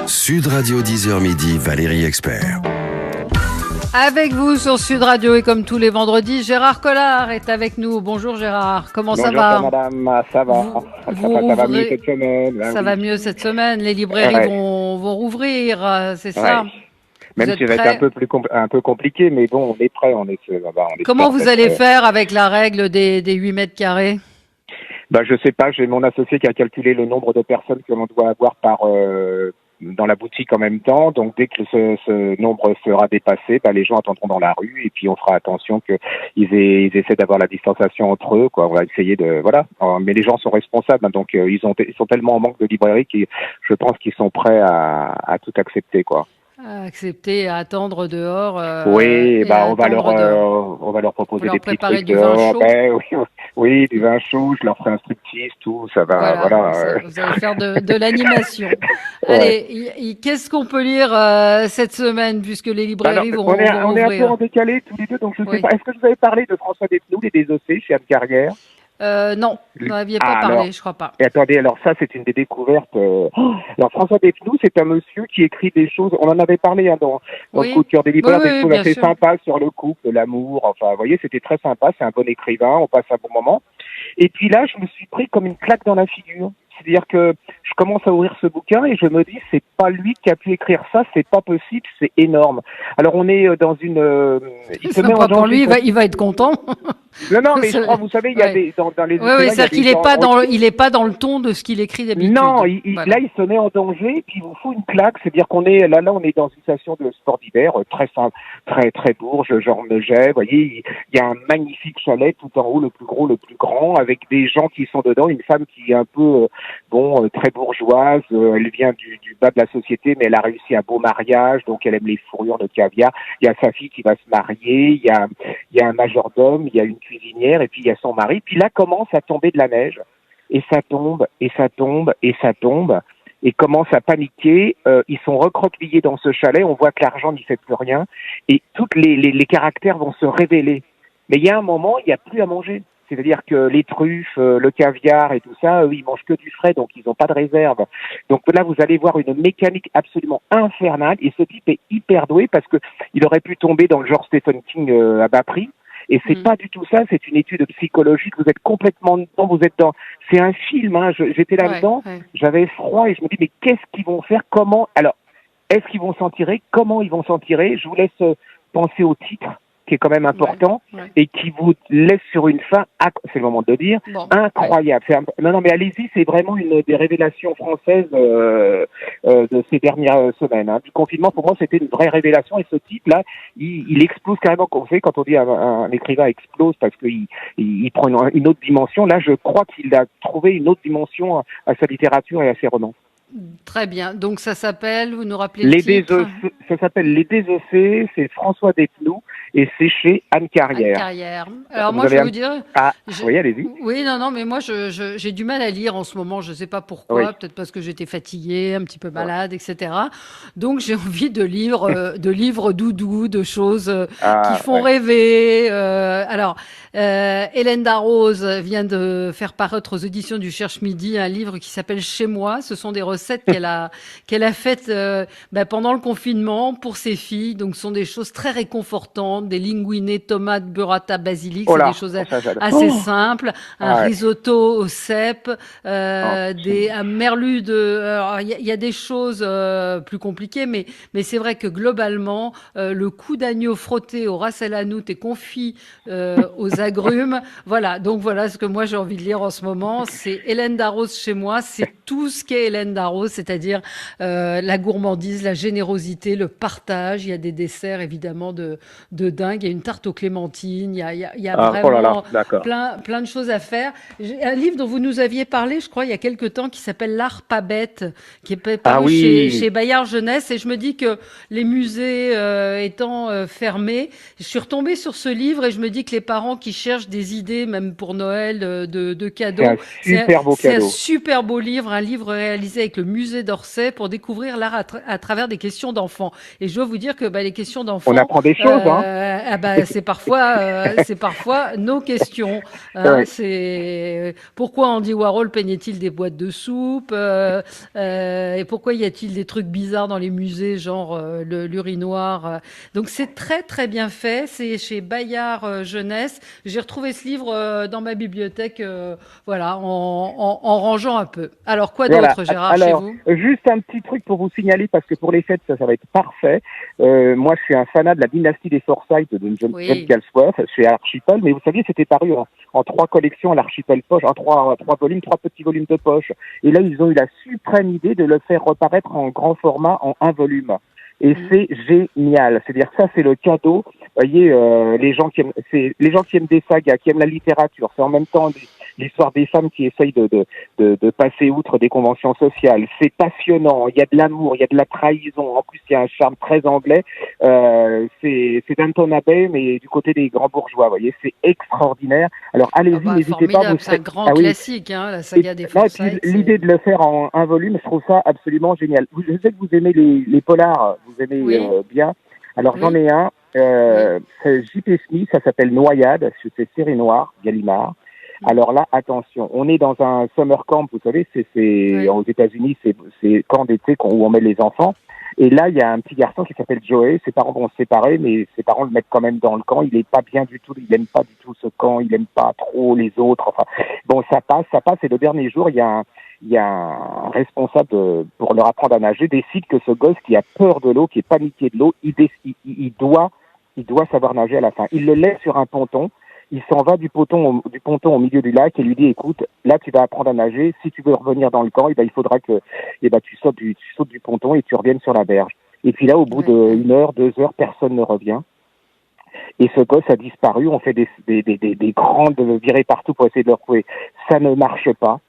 Sud Radio 10h midi, Valérie Expert. Avec vous sur Sud Radio et comme tous les vendredis, Gérard Collard est avec nous. Bonjour Gérard, comment ça va? Bonjour madame, ça va. Ça va mieux cette semaine. Ça va mieux cette semaine, les librairies vont rouvrir, c'est ça? Même si ça va être un peu compliqué, mais bon, on est prêt. Comment vous allez faire avec la règle des 8 mètres carrés? Je sais pas, j'ai mon associé qui a calculé le nombre de personnes que l'on doit avoir dans la boutique en même temps. Donc dès que ce nombre sera dépassé, les gens attendront dans la rue et puis on fera attention qu'ils essaient d'avoir la distanciation entre eux, quoi. On va essayer mais les gens sont responsables, donc ils sont tellement en manque de librairie que je pense qu'ils sont prêts à tout accepter, quoi. Accepter, à attendre dehors. Oui, on va leur proposer des petits trucs dehors. Oui, du vin chaud, je leur ferai un striptease, tout, ça va, voilà. Vous allez faire de l'animation. Allez, qu'est-ce qu'on peut lire cette semaine, puisque les librairies vont rouvrir? On est un peu en décalé tous les deux, donc je ne sais pas. Est-ce que vous avez parlé de François Despnous, Les Désossés, chez Anne Carrière? Non, vous n'en aviez pas parlé, je crois pas. Et attendez, alors ça, c'est une des découvertes. Alors François Despnous, c'est un monsieur qui écrit des choses. On en avait parlé dans le coup de cœur des libraires, des choses assez sympas sur le couple, l'amour. Enfin, vous voyez, c'était très sympa. C'est un bon écrivain. On passe un bon moment. Et puis là, je me suis pris comme une claque dans la figure. C'est-à-dire que je commence à ouvrir ce bouquin et je me dis, c'est pas lui qui a pu écrire ça, c'est pas possible, c'est énorme. Alors on est dans une... il se met en danger. Pour lui, il va être content. Non, mais je crois, vous savez, il y a dans les... Oui, c'est-à-dire qu'il n'est pas dans le ton de ce qu'il écrit d'habitude. Non, là, il se met en danger, puis il vous faut une claque. C'est-à-dire qu'on est là, on est dans une station de sport d'hiver très simple, très bourge, genre Megève. Vous voyez, il y a un magnifique chalet tout en haut, le plus gros, le plus grand, avec des gens qui sont dedans. Une femme qui est un peu, très bourgeoise. Elle vient du bas de la société, mais elle a réussi un beau mariage, donc elle aime les fourrures de caviar. Il y a sa fille qui va se marier. Il y a un majordome. Il y a une cuisinière et puis il y a son mari. Puis là commence à tomber de la neige et ça tombe et ça tombe et ça tombe et commence à paniquer. Ils sont recroquevillés dans ce chalet. On voit que l'argent n'y fait plus rien et tous les caractères vont se révéler. Mais il y a un moment, il n'y a plus à manger. C'est-à-dire que les truffes, le caviar et tout ça, eux, ils mangent que du frais, donc ils n'ont pas de réserve. Donc là, vous allez voir une mécanique absolument infernale et ce type est hyper doué parce que il aurait pu tomber dans le genre Stephen King à bas prix. Et c'est pas du tout ça, c'est une étude psychologique, vous êtes complètement dedans, c'est un film, j'étais là-dedans, j'avais froid et je me dis, mais qu'est-ce qu'ils vont faire, est-ce qu'ils vont s'en tirer, comment ils vont s'en tirer? Je vous laisse penser au titre, qui est quand même important, et qui vous laisse sur une fin, c'est le moment de le dire, incroyable. Non, mais allez-y, c'est vraiment une des révélations françaises de ces dernières semaines. Du confinement, pour moi, c'était une vraie révélation, et ce type-là, il explose carrément. Vous savez, quand on dit un écrivain explose parce qu'il prend une autre dimension, là, je crois qu'il a trouvé une autre dimension à sa littérature et à ses romans. Très bien. Donc ça s'appelle, vous nous rappelez le titre? Ça s'appelle Les Désossés, c'est François Despnous et c'est chez Anne Carrière. Alors moi, je vais vous dire... Oui, allez-y. Oui, non, mais moi, j'ai du mal à lire en ce moment. Je ne sais pas pourquoi. Peut-être parce que j'étais fatiguée, un petit peu malade, etc. Donc j'ai envie de livres doudous, de choses qui font rêver. Alors, Hélène Darroze vient de faire paraître aux éditions du Cherche Midi un livre qui s'appelle Chez moi. Ce sont des recettes qu'elle a faites pendant le confinement pour ses filles. Donc, ce sont des choses très réconfortantes, des linguinés, tomates, burrata, basilic. C'est des choses assez simples. Un risotto au cèpe, un merlu il y a des choses plus compliquées, mais c'est vrai que globalement, le cou d'agneau frotté au ras el hanout et confit aux agrumes. Voilà. Donc, voilà ce que moi j'ai envie de lire en ce moment. C'est Hélène Darroze Chez moi. C'est tout ce qu'est Hélène Darroze, c'est-à-dire la gourmandise, la générosité, le partage. Il y a des desserts évidemment de dingue. Il y a une tarte aux clémentines. Il y a vraiment plein de choses à faire. J'ai un livre dont vous nous aviez parlé, je crois, il y a quelque temps, qui s'appelle L'Art pas bête, qui est paru chez Bayard Jeunesse. Et je me dis que les musées étant fermés, je suis retombée sur ce livre et je me dis que les parents qui cherchent des idées, même pour Noël, de cadeaux, c'est un super beau livre, un livre réalisé avec le musée d'Orsay pour découvrir l'art à travers des questions d'enfants. Et je dois vous dire que les questions d'enfants... On apprend des choses, c'est parfois nos questions. Ouais. C'est pourquoi Andy Warhol peignait-il des boîtes de soupe et pourquoi y a-t-il des trucs bizarres dans les musées, genre l'urinoir. Donc c'est très très bien fait. C'est chez Bayard Jeunesse. J'ai retrouvé ce livre dans ma bibliothèque, voilà, en rangeant un peu. Alors quoi Voilà. d'autre, Gérard, chez Alors, vous? juste un petit truc pour vous signaler, parce que pour les fêtes, ça va être parfait. Moi, je suis un fanat de la dynastie des Forsyth de John Oui. Galsworth chez Archipel, mais vous saviez, c'était paru en 3 collections à l'Archipel Poche, en trois volumes, 3 petits volumes de poche. Et là, ils ont eu la suprême idée de le faire reparaître en grand format en un volume. Et c'est génial. C'est-à-dire ça, c'est le cadeau. Vous voyez, les gens qui aiment des sagas, qui aiment la littérature. C'est en même temps l'histoire des femmes qui essayent de passer outre des conventions sociales. C'est passionnant. Il y a de l'amour, il y a de la trahison. En plus, il y a un charme très anglais. C'est Downton Abbey, mais du côté des grands bourgeois. Vous voyez, c'est extraordinaire. Alors allez-y, n'hésitez pas. Formidable, c'est un grand classique, hein, la saga des Non, et Forsyth. puis, l'idée de le faire en un volume, je trouve ça absolument génial. Je sais que vous aimez les polars, vous aimez Oui. bien. Alors j'en Oui. ai un, c'est J.P. Smith, ça s'appelle Noyade, c'est série noire, Gallimard. Alors là, attention, on est dans un summer camp, vous savez, Oui. aux États-Unis, c'est camp d'été où on met les enfants. Et là, il y a un petit garçon qui s'appelle Joey. Ses parents vont se séparer, mais ses parents le mettent quand même dans le camp. Il est pas bien du tout. Il aime pas du tout ce camp. Il aime pas trop les autres. Enfin, bon, ça passe. Et le dernier jour, il y a un responsable pour leur apprendre à nager décide que ce gosse qui a peur de l'eau, qui est paniqué de l'eau, il doit savoir nager à la fin. Il le laisse sur un ponton. Il s'en va du ponton au milieu du lac et lui dit, écoute, là, tu vas apprendre à nager. Si tu veux revenir dans le camp, il faudra que, tu sautes du ponton et tu reviennes sur la berge. Et puis là, au bout d'1 heure, 2 heures, personne ne revient. Et ce gosse a disparu. On fait des grandes virées partout pour essayer de le retrouver. Ça ne marche pas.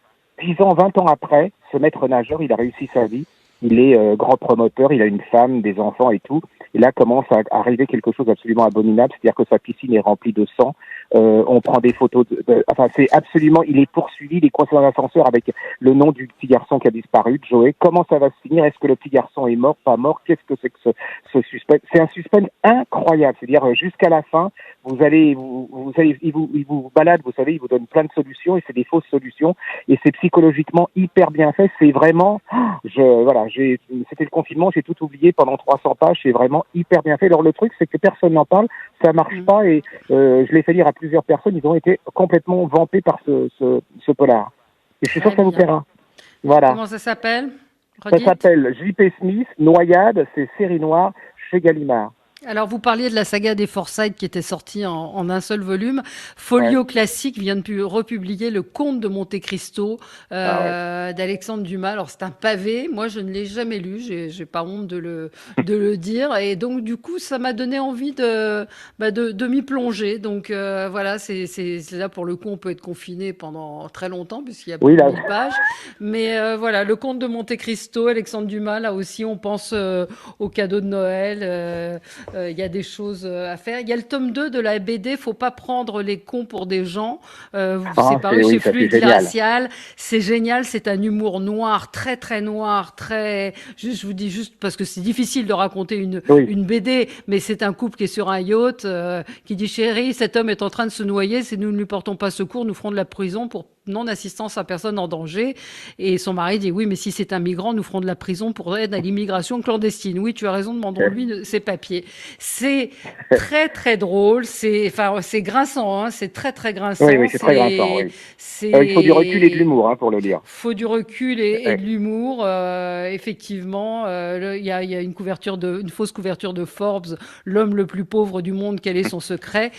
10 ans, 20 ans après, ce maître nageur, il a réussi sa vie. Il est grand promoteur, il a une femme, des enfants et tout. Et là commence à arriver quelque chose d'absolument abominable, c'est-à-dire que sa piscine est remplie de sang. On prend des photos. Enfin, c'est absolument. Il est poursuivi, il est coincé dans l'ascenseur avec le nom du petit garçon qui a disparu, Joey. Comment ça va se finir? Est-ce que le petit garçon est mort, pas mort? Qu'est-ce que c'est que ce suspense? C'est un suspense incroyable. C'est-à-dire jusqu'à la fin, il vous balade, vous savez, il vous donne plein de solutions et c'est des fausses solutions et c'est psychologiquement hyper bien fait. C'est vraiment, c'était le confinement, j'ai tout oublié pendant 300 pages. C'est vraiment hyper bien fait. Alors le truc, c'est que personne n'en parle, ça marche pas et je l'ai fait lire à plusieurs personnes. Ils ont été complètement vampés par ce polar. Et je suis sûr que ça vous plaira. Voilà. Comment ça s'appelle? Ça s'appelle J.P. Smith, Noyade, c'est série noire chez Gallimard. Alors, vous parliez de la saga des Forsyth qui était sortie en un seul volume. Folio Classique vient de republier Le Comte de Monte Cristo d'Alexandre Dumas. Alors, c'est un pavé. Moi, je ne l'ai jamais lu. J'ai pas honte de le dire. Et donc, du coup, ça m'a donné envie de m'y plonger. Donc, voilà, c'est là pour le coup, on peut être confiné pendant très longtemps puisqu'il y a plus de 1000 pages. Mais voilà, Le Comte de Monte Cristo, Alexandre Dumas, là aussi, on pense au cadeau de Noël. Il y a des choses à faire. Il y a le tome 2 de la BD, Faut pas prendre les cons pour des gens. C'est paru chez Fluide Glacial. C'est génial, c'est un humour noir, très très noir, très... je vous dis juste parce que c'est difficile de raconter une BD, mais c'est un couple qui est sur un yacht, qui dit, chérie, cet homme est en train de se noyer, si nous ne lui portons pas secours, nous ferons de la prison pour non-assistance à personne en danger. Et son mari dit, oui, mais si c'est un migrant, nous ferons de la prison pour aide à l'immigration clandestine. Oui, tu as raison, demandons-lui ses papiers. C'est très, très drôle. C'est grinçant, hein. C'est très, très grinçant. Oui, c'est très grinçant, oui. Il faut du recul et de l'humour, pour le lire. Il faut du recul et de l'humour. Effectivement, il y a une fausse couverture de Forbes, l'homme le plus pauvre du monde, quel est son secret?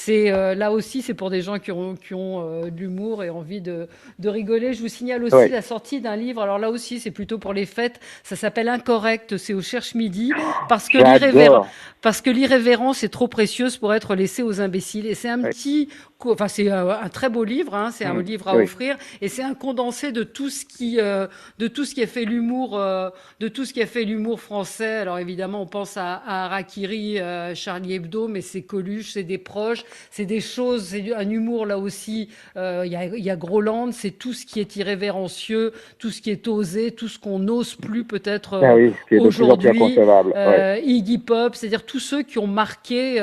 Là aussi, c'est pour des gens qui ont de l'humour et envie de rigoler. Je vous signale aussi la sortie d'un livre. Alors là aussi, c'est plutôt pour les fêtes. Ça s'appelle Incorrect. C'est au Cherche Midi parce que l'irrévérence est trop précieuse pour être laissée aux imbéciles. Et c'est c'est un très beau livre. Hein, c'est un livre à offrir. Et c'est un condensé de tout ce qui a fait l'humour, français. Alors évidemment, on pense à Harakiri, Charlie Hebdo, mais c'est Coluche, c'est des proches, c'est des choses, c'est un humour là aussi. Il y a gros Roland, c'est tout ce qui est irrévérencieux, tout ce qui est osé, tout ce qu'on n'ose plus peut-être aujourd'hui. Iggy Pop, c'est-à-dire tous ceux qui ont marqué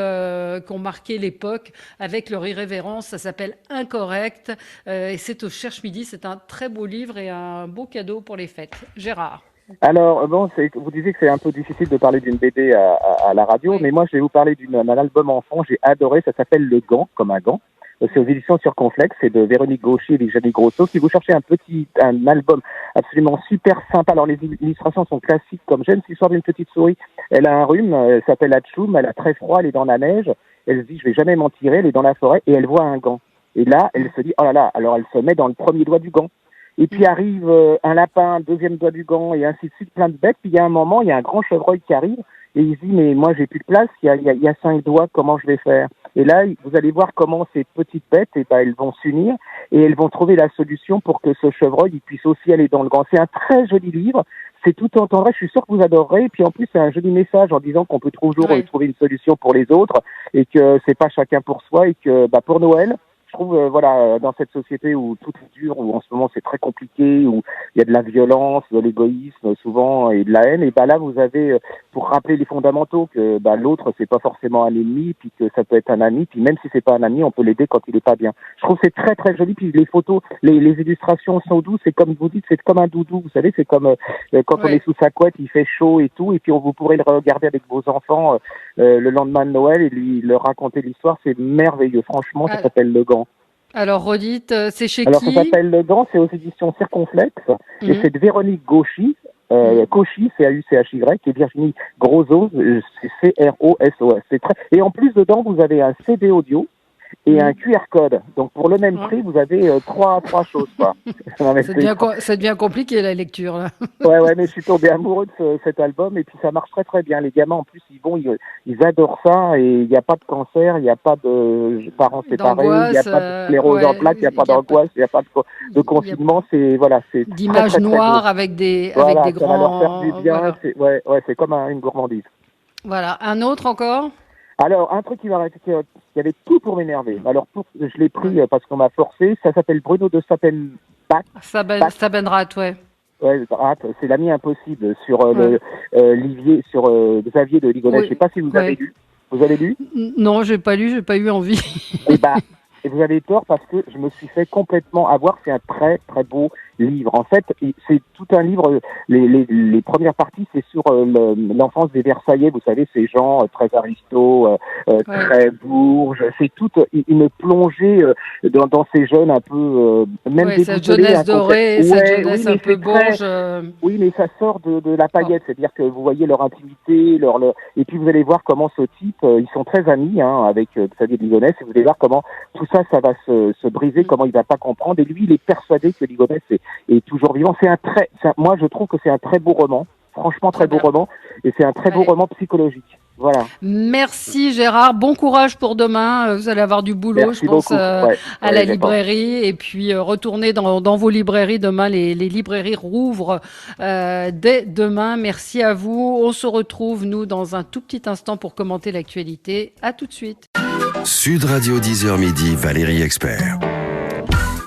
l'époque avec leur irrévérence. Ça s'appelle Incorrect et c'est au Cherche Midi. C'est un très beau livre et un beau cadeau pour les fêtes. Gérard. Alors, vous disiez que c'est un peu difficile de parler d'une BD à la radio, mais moi, je vais vous parler d'un album enfant. J'ai adoré. Ça s'appelle Le Gant, comme un gant. C'est aux éditions Circonflexe. C'est de Véronique Gauchy et Virginie Grosso. Si vous cherchez un album absolument super sympa, alors les illustrations sont classiques, comme j'aime. C'est l'histoire d'une petite souris. Elle a un rhume. Elle s'appelle Atchoum. Elle a très froid. Elle est dans la neige. Elle se dit, je vais jamais m'en tirer. Elle est dans la forêt et elle voit un gant. Et là, elle se dit, oh là là. Alors, elle se met dans le premier doigt du gant. Et puis arrive un lapin, un deuxième doigt du gant, et ainsi de suite, plein de bêtes. Puis il y a un moment, il y a un grand chevreuil qui arrive, et il se dit, mais moi j'ai plus de place, il y a 5 doigts, comment je vais faire? Et là, vous allez voir comment ces petites bêtes, elles vont s'unir, et elles vont trouver la solution pour que ce chevreuil, il puisse aussi aller dans le gant. C'est un très joli livre, c'est tout en temps vrai, je suis sûr que vous adorerez, et puis en plus c'est un joli message en disant qu'on peut toujours trouver une solution pour les autres, et que c'est pas chacun pour soi, et que pour Noël, je trouve, dans cette société où tout est dur, où en ce moment c'est très compliqué, où il y a de la violence, de l'égoïsme souvent et de la haine, et là vous avez, pour rappeler les fondamentaux, que l'autre c'est pas forcément un ennemi, puis que ça peut être un ami, puis même si c'est pas un ami, on peut l'aider quand il est pas bien. Je trouve que c'est très très joli, puis les photos, les illustrations sont douces, c'est comme vous dites, c'est comme un doudou, vous savez, c'est comme quand on est sous sa couette, il fait chaud et tout, et puis vous pourrez le regarder avec vos enfants le lendemain de Noël et leur raconter l'histoire, c'est merveilleux, franchement, ça s'appelle Le Gant. Alors, redites, c'est chez qui? Alors, ça s'appelle Le Gant, c'est aux éditions Circonflexe, et c'est de Véronique Gauchy, Cauchy, C-A-U-C-H-Y, et Virginie Grosso, c'est C-R-O-S-O-S. Et en plus, dedans, vous avez un CD audio et un QR code. Donc, pour le même prix, vous avez trois choses, quoi. Ça devient compliqué, la lecture, là. Ouais, mais je suis tombé amoureux de cet album, et puis ça marche très, très bien. Les gamins, en plus, ils adorent ça, et il n'y a pas de cancer, il n'y a pas de parents séparés, il n'y a pas de sclérose en plaques, il n'y a pas d'angoisse, il n'y a pas de confinement, c'est d'images noires avec des grands... ça va leur faire du bien, c'est comme une gourmandise. Voilà. Un autre encore? Alors, un truc qui y avait tout pour m'énerver. Alors, je l'ai pris parce qu'on m'a forcé. Ça s'appelle Bruno de Sapenbach. Sabenrat, ouais. Ouais, c'est l'ami impossible sur Xavier de Ligonnès. Je sais pas si vous avez lu. Vous avez lu? Non, j'ai pas lu, j'ai pas eu envie. Et vous avez tort parce que je me suis fait complètement avoir. C'est un très très beau livre. En fait, c'est tout un livre. Les premières parties, c'est sur l'enfance des Versaillais. Vous savez, ces gens très aristos, très bourges. C'est toute une plongée dans ces jeunes un peu même cette jeunesse dorée, cette jeunesse un peu bourge. Oui, mais ça sort de la paillette. C'est-à-dire que vous voyez leur intimité, et puis vous allez voir comment ce type, ils sont très amis avec Xavier de Ligonnès, et vous allez voir comment tout ça va se briser, comment il va pas comprendre. Et lui, il est persuadé que Ligonnès est toujours vivant. Moi, je trouve que c'est un très beau roman. Franchement, très beau roman. Et c'est un très beau roman psychologique. Voilà. Merci Gérard. Bon courage pour demain. Vous allez avoir du boulot, merci je pense, à la librairie. Et puis, retournez dans vos librairies. Demain, les librairies rouvrent dès demain. Merci à vous. On se retrouve, nous, dans un tout petit instant pour commenter l'actualité. À tout de suite. Sud Radio 10h midi, Valérie Expert.